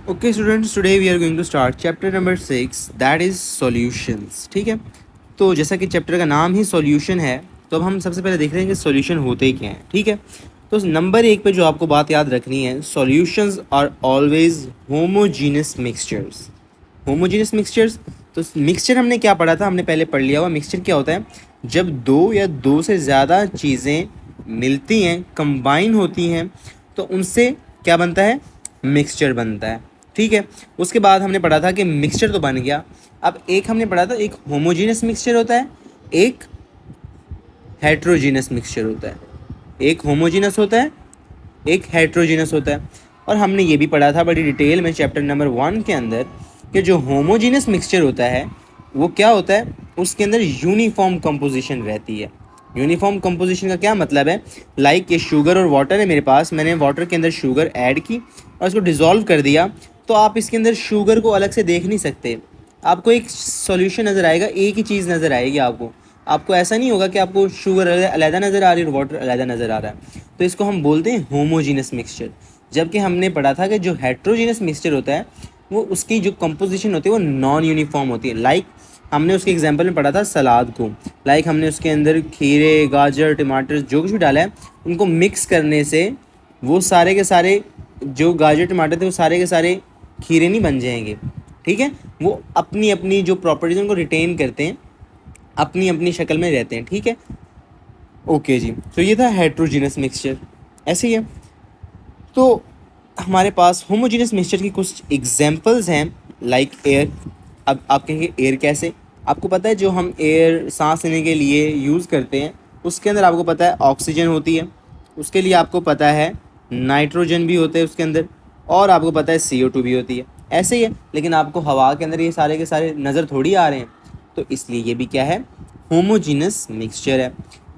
Okay students, today we are going to start chapter number 6, that is solutions. ठीक है, तो जैसा कि चैप्टर का नाम ही सॉल्यूशन है, तो अब हम सबसे पहले देख रहे हैं कि सॉल्यूशन होते ही क्या हैं। ठीक है, तो नंबर 1 पे जो आपको बात याद रखनी है, solutions are always homogeneous mixtures. Homogeneous mixtures, तो मिक्सचर हमने क्या पढ़ा था, हमने पहले पढ़ लिया हुआ। मिक्सचर क्या होता है? जब दो या दो से ज़्यादा चीज़ें मिलती हैं, कंबाइन होती हैं, तो उनसे क्या बनता है? मिक्सचर बनता है। ठीक है, उसके बाद हमने पढ़ा था कि मिक्सचर तो बन गया। अब एक हमने पढ़ा था, एक होमोजीनस मिक्सचर होता है, एक हेट्रोजीनस मिक्सचर होता है। एक होमोजीनस होता है, एक हेट्रोजीनस होता है। और हमने ये भी पढ़ा था बड़ी डिटेल में चैप्टर नंबर 1 के अंदर कि जो होमोजीनस मिक्सचर होता है वो क्या होता है, उसके अंदर यूनिफॉर्म कंपोजिशन रहती है। यूनिफॉर्म कंपोजिशन का क्या मतलब है? लाइक ये शुगर और वाटर है मेरे पास, मैंने वाटर के अंदर शुगर ऐड की और इसको डिज़ोल्व कर दिया, तो आप इसके अंदर शुगर को अलग से देख नहीं सकते। आपको एक सॉल्यूशन नज़र आएगा, एक ही चीज़ नज़र आएगी आपको। आपको ऐसा नहीं होगा कि आपको शुगर अलहदा नज़र आ रही है और वाटर अलहदा नज़र आ रहा है। तो इसको हम बोलते हैं होमोजीनस मिक्सचर। जबकि हमने पढ़ा था कि जो हेट्रोजीनस मिक्सचर होता है वो उसकी जो कंपोजिशन होती है वो नॉन यूनिफॉर्म होती है। लाइक हमने उसके एग्जांपल में पढ़ा था सलाद को। लाइक हमने उसके अंदर खीरे, गाजर, टमाटर जो कुछ भी डाला है, उनको मिक्स करने से वो सारे के सारे जो गाजर टमाटर थे वो सारे के सारे खीरे नहीं बन जाएंगे। ठीक है, वो अपनी अपनी जो प्रॉपर्टीज उनको रिटेन करते हैं, अपनी अपनी शक्ल में रहते हैं। ठीक है, ओके जी। तो ये था हेट्रोजीनस मिक्सचर, ऐसे ही है। तो हमारे पास होमोजीनस मिक्सचर की कुछ एग्जांपल्स हैं, लाइक एयर। अब आप कहेंगे एयर कैसे? आपको पता है जो हम एयर सांस लेने के लिए यूज़ करते हैं उसके अंदर आपको पता है ऑक्सीजन होती है, उसके लिए आपको पता है नाइट्रोजन भी होते हैं उसके अंदर, और आपको पता है CO2 भी होती है। ऐसे ही है, लेकिन आपको हवा के अंदर ये सारे के सारे नज़र थोड़ी आ रहे हैं, तो इसलिए ये भी क्या है? होमोजीनस मिक्सचर है।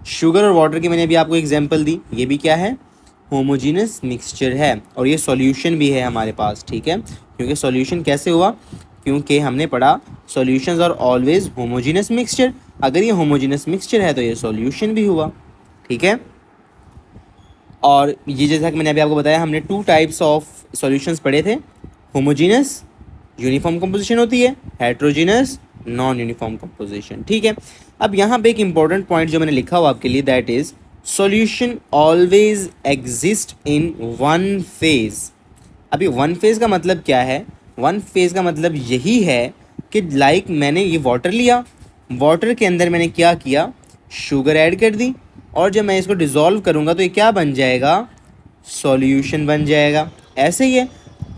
शुगर और वाटर की मैंने अभी आपको एग्जांपल दी, ये भी क्या है? होमोजीनस मिक्सचर है। और ये सॉल्यूशन भी है हमारे पास। ठीक है, क्योंकि सॉल्यूशन कैसे हुआ? क्योंकि हमने पढ़ा solutions are always homogeneous mixture. अगर ये होमोजीनस मिक्सचर है तो ये सॉल्यूशन भी हुआ। ठीक है, और ये जैसा कि मैंने अभी आपको बताया, हमने 2 टाइप्स ऑफ सॉल्यूशंस पढ़े थे। होमोजीनस यूनिफॉर्म कंपोजिशन होती है, हेट्रोजीनस नॉन यूनिफॉर्म कंपोजिशन। ठीक है, अब यहाँ पे एक इंपॉर्टेंट पॉइंट जो मैंने लिखा हुआ आपके लिए, that is solution always exist in one phase. अभी वन फेज का मतलब क्या है? वन फेज का मतलब यही है कि लाइक मैंने ये वाटर लिया, वाटर के अंदर मैंने क्या किया? शुगर ऐड कर दी, और जब मैं इसको डिज़ोल्व करूँगा तो ये क्या बन जाएगा? सॉल्यूशन बन जाएगा। ऐसे ही है,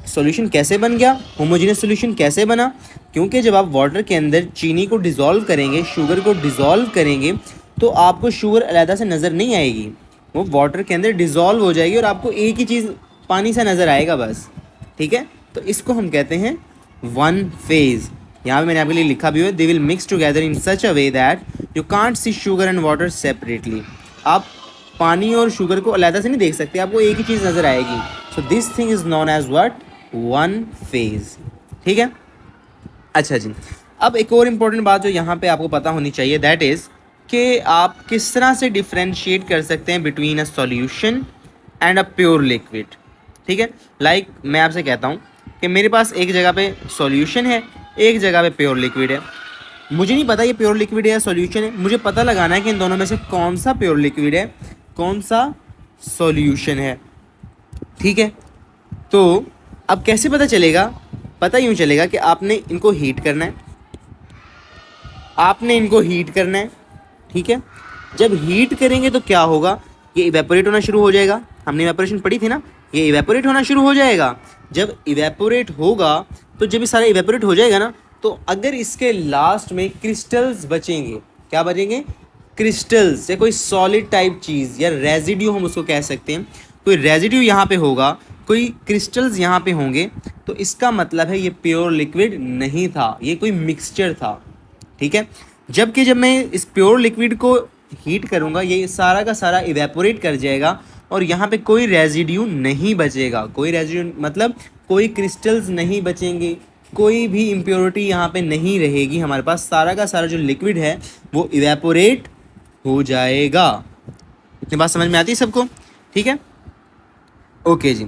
सॉल्यूशन कैसे बन गया? होमोजेनियस सॉल्यूशन कैसे बना? क्योंकि जब आप वाटर के अंदर चीनी को डिज़ोल्व करेंगे, शुगर को डिज़ोल्व करेंगे, तो आपको शुगर अलहदा से नज़र नहीं आएगी, वो वाटर के अंदर डिज़ोल्व हो जाएगी और आपको एक ही चीज़ पानी सा नज़र आएगा बस। ठीक है, तो इसको हम कहते हैं वन फेज। यहाँ पे मैंने आपके लिए लिखा भी हुआ है, they will mix together in such a way that you can't see sugar and water separately. आप पानी और शुगर को अलहदा से नहीं देख सकते, आपको एक ही चीज़ नज़र आएगी। So this thing is known as what? One phase. ठीक है, अच्छा जी। अब एक और इम्पोर्टेंट बात जो यहाँ पे आपको पता होनी चाहिए, दैट इज़ कि आप किस तरह से डिफ्रेंशिएट कर सकते हैं between a solution and a pure liquid. ठीक है, लाइक मैं आपसे कहता हूँ कि मेरे पास एक जगह पे सॉल्यूशन है, एक जगह पे प्योर लिक्विड है। मुझे नहीं पता ये प्योर लिक्विड है या सॉल्यूशन है, मुझे पता लगाना है कि इन दोनों में से कौन सा प्योर लिक्विड है, कौन सा सॉल्यूशन है। ठीक है, तो अब कैसे पता चलेगा? पता यूँ चलेगा कि आपने इनको हीट करना है, आपने इनको हीट करना है। ठीक है, जब हीट करेंगे तो क्या होगा? ये इवेपोरेट होना शुरू हो जाएगा। हमने इवेपोरेशन पढ़ी थी ना, ये इवेपोरेट होना शुरू हो जाएगा। जब इवेपोरेट होगा, तो जब ये सारा इवेपोरेट हो जाएगा ना, तो अगर इसके लास्ट में क्रिस्टल्स बचेंगे, क्या बचेंगे? क्रिस्टल्स, या कोई सॉलिड टाइप चीज़, या रेजिड्यू हम उसको कह सकते हैं। कोई रेजिड्यू यहाँ पे होगा, कोई क्रिस्टल्स यहाँ पे होंगे, तो इसका मतलब है ये प्योर लिक्विड नहीं था, ये कोई मिक्सचर था। ठीक है, जबकि जब मैं इस प्योर लिक्विड को हीट करूँगा, ये सारा का सारा इवेपोरेट कर जाएगा और यहाँ पे कोई रेजिड्यू नहीं बचेगा। कोई रेजिड्यू मतलब कोई क्रिस्टल्स नहीं बचेंगे, कोई भी इम्प्योरिटी यहाँ पे नहीं रहेगी। हमारे पास सारा का सारा जो लिक्विड है वो इवेपोरेट हो जाएगा। इतनी बात समझ में आती है सबको? ठीक है, ओके जी।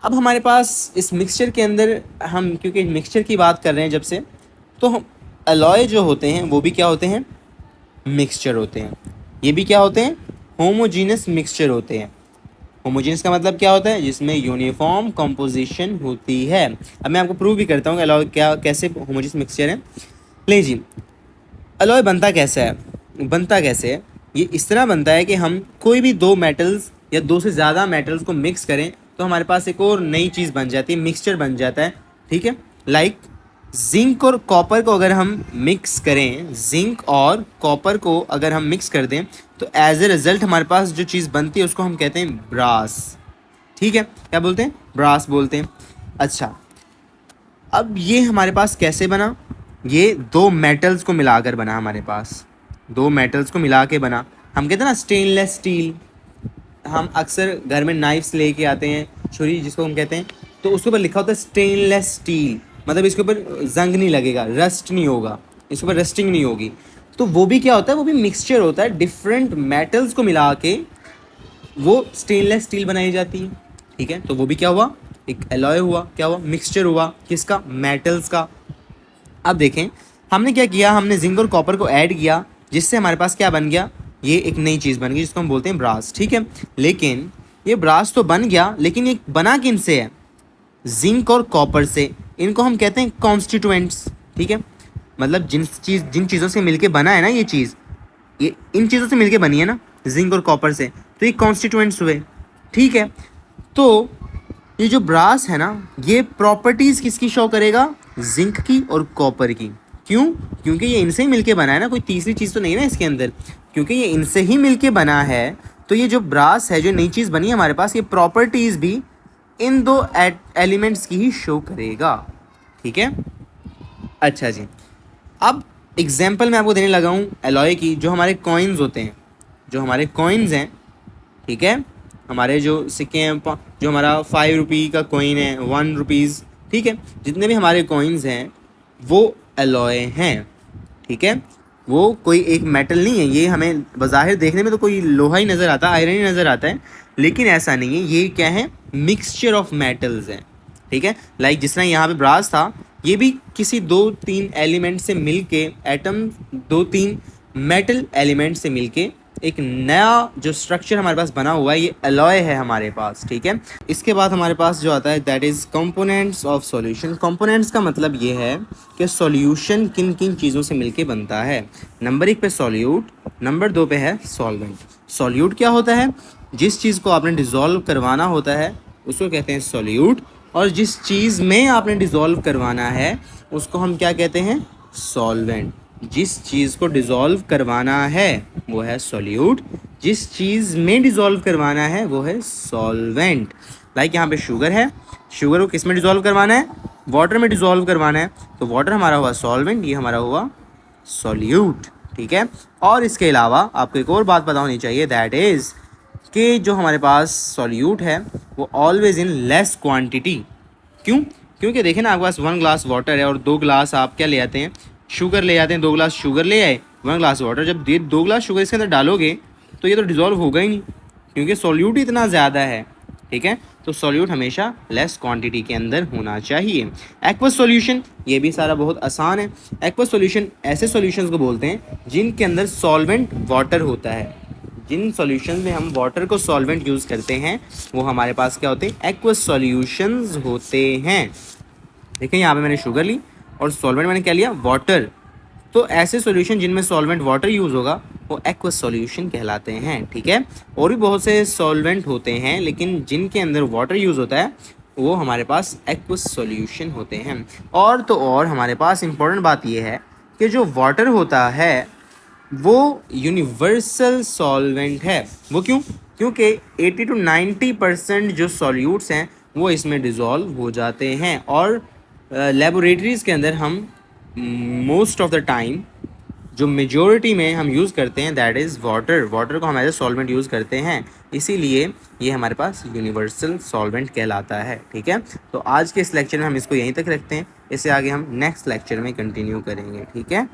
अब हमारे पास इस मिक्सचर के अंदर हम क्योंकि मिक्सचर की बात कर रहे हैं जब से, तो हम अलॉय जो होते हैं वो भी क्या होते हैं, मिक्सचर होते हैं। ये भी क्या होते हैं, होमोजीनस मिक्सचर होते हैं। होमोजीनस का मतलब क्या होता है, जिसमें यूनिफॉर्म कंपोजिशन होती है। अब मैं आपको प्रूव भी करता हूँ कि अलॉय क्या कैसे होमोजीनस मिक्सचर है। ले जी, अलॉय बनता कैसा है, बनता कैसे है, ये इस तरह बनता है कि हम कोई भी दो मेटल्स या दो से ज़्यादा मेटल्स को मिक्स करें तो हमारे पास एक और नई चीज़ बन जाती है, मिक्सचर बन जाता है। ठीक है, लाइक जिंक और कॉपर को अगर हम मिक्स करें, जिंक और कॉपर को अगर हम मिक्स कर दें तो एज ए रिजल्ट हमारे पास जो चीज़ बनती है उसको हम कहते हैं ब्रास। ठीक है, क्या बोलते हैं, ब्रास बोलते हैं। अच्छा, अब ये हमारे पास कैसे बना, ये दो मेटल्स को मिलाकर बना, हमारे पास दो मेटल्स को मिला के बना। हम कहते हैं ना स्टेनलेस स्टील, हम अक्सर घर में नाइफ्स लेके आते हैं, छुरी जिसको हम कहते हैं, तो उसके ऊपर लिखा होता है स्टेनलेस स्टील, मतलब इसके ऊपर जंग नहीं लगेगा, रस्ट नहीं होगा, इसके ऊपर रस्टिंग नहीं होगी। तो वो भी क्या होता है, वो भी मिक्सचर होता है, डिफरेंट मेटल्स को मिला के वो स्टेनलेस स्टील बनाई जाती है। ठीक है, तो वो भी क्या हुआ, एक एलॉय हुआ, क्या हुआ, मिक्सचर हुआ, किसका, मेटल्स का। अब देखें हमने क्या किया, हमने जिंक और कॉपर को ऐड किया, जिससे हमारे पास क्या बन गया, ये एक नई चीज़ बन गई जिसको हम बोलते हैं ब्रास। ठीक है, लेकिन ये ब्रास तो बन गया, लेकिन ये बना किन से है, जिंक और कॉपर से। इनको हम कहते हैं कॉन्स्टिट्यूएंट्स। ठीक है, मतलब जिन चीज़ों से मिलके बना है ना ये चीज़, ये इन चीज़ों से मिलके बनी है ना, जिंक और कॉपर से, तो ये कॉन्स्टिट्यूएंट्स हुए। ठीक है, तो ये जो ब्रास है ना, ये प्रॉपर्टीज़ किसकी शो करेगा, जिंक की और कॉपर की। क्यों, क्योंकि ये इनसे ही मिलके बना है ना, कोई तीसरी चीज़ तो नहीं ना इसके अंदर, क्योंकि ये इनसे ही मिलके बना है। तो ये जो ब्रास है, जो नई चीज़ बनी है हमारे पास, ये प्रॉपर्टीज़ भी इन दो एलिमेंट्स की ही शो करेगा। ठीक है, अच्छा जी, अब एग्जाम्पल मैं आपको देने लगा हूँ एलॉय की। जो हमारे कॉइन्स होते हैं, जो हमारे कॉइन्स हैं, ठीक है, हमारे जो सिक्के हैं, जो हमारा 5 रुपये का कॉइन है, 1 रुपीज़, ठीक है, जितने भी हमारे कॉइन्स हैं वो एलॉय हैं। ठीक है, वो कोई एक मेटल नहीं है, ये हमें बाज़ाहिर देखने में तो कोई लोहा ही नज़र आता है, आयरन ही नज़र आता है, लेकिन ऐसा नहीं है, ये क्या है, मिक्सचर ऑफ मेटल्स हैं। ठीक है, लाइक जिस तरह यहाँ पे ब्रास था, ये भी किसी 2-3 एलिमेंट से मिलके, एटम 2-3 मेटल एलिमेंट से मिलके एक नया जो स्ट्रक्चर हमारे पास बना हुआ है, ये एलॉय है हमारे पास। ठीक है, इसके बाद हमारे पास जो आता है that is components of solution. Components का मतलब ये है कि सॉल्यूशन किन किन चीज़ों से मिलके बनता है। नंबर 1 पे सॉल्यूट, नंबर 2 पे है सॉल्वेंट। सॉल्यूट क्या होता है, जिस चीज़ को आपने डिज़ोल्व करवाना होता है उसको कहते हैं सॉल्यूट, और जिस चीज़ में आपने डिज़ोल्व करवाना है उसको हम क्या कहते हैं, सॉल्वेंट। जिस चीज़ को डिज़ोल्व करवाना है वो है सॉल्यूट, जिस चीज़ में डिज़ोल्व करवाना है वो है सॉल्वेंट। लाइक यहाँ पे शुगर है, शुगर को किस में डिज़ोल्व करवाना है, वाटर में डिज़ोल्व करवाना है, तो वाटर हमारा हुआ सॉल्वेंट, ये हमारा हुआ सॉल्यूट। ठीक है, और इसके अलावा आपको एक और बात पता होनी चाहिए, दैट इज़ कि जो हमारे पास सॉल्यूट है वो ऑलवेज इन लेस क्वांटिटी। क्यों, क्योंकि देखें ना, आपके पास 1 ग्लास वाटर है और 2 ग्लास आप क्या ले आते हैं, शुगर ले आते हैं, 2 ग्लास शुगर ले आए, 1 ग्लास वाटर। जब 2 ग्लास शुगर इसके अंदर डालोगे तो ये तो डिज़ोल्व होगा ही नहीं, क्योंकि सॉल्यूट इतना ज़्यादा है। ठीक है, तो सॉल्यूट हमेशा लेस क्वांटिटी के अंदर होना चाहिए। एक्वस सॉल्यूशन, ये भी सारा बहुत आसान है। एक्वस सॉल्यूशन ऐसे सॉल्यूशंस को बोलते हैं जिनके अंदर सॉल्वेंट वाटर होता है। जिन सॉल्यूशन में हम वाटर को सॉल्वेंट यूज़ करते हैं वो हमारे पास क्या होते हैं, एक्वस सॉल्यूशंस होते हैं। देखें यहाँ पे मैंने शुगर ली और सॉल्वेंट मैंने क्या लिया, वाटर। तो ऐसे सॉल्यूशन जिनमें सॉल्वेंट वाटर यूज़ होगा वो एक्वस सॉल्यूशन कहलाते हैं। ठीक है, और भी बहुत से सॉल्वेंट होते हैं, लेकिन जिनके अंदर वाटर यूज़ होता है वो हमारे पास एक्वस सॉल्यूशन होते हैं। और तो और हमारे पास इम्पोर्टेंट बात ये है कि जो वाटर होता है वो यूनिवर्सल सॉल्वेंट है। वो क्यों, क्योंकि 80 to 90% जो सॉल्यूट्स हैं वो इसमें डिज़ोल्व हो जाते हैं। और लेबोरेटरीज़ के अंदर हम मोस्ट ऑफ द टाइम जो मेजॉरिटी में हम यूज़ करते हैं दैट इज़ वाटर। वाटर को हम एज ए सॉल्वेंट यूज़ करते हैं, इसीलिए ये हमारे पास यूनिवर्सल सॉल्वेंट कहलाता है। ठीक है, तो आज के इस लेक्चर में हम इसको यहीं तक रखते हैं, इससे आगे हम नेक्स्ट लेक्चर में कंटिन्यू करेंगे। ठीक है।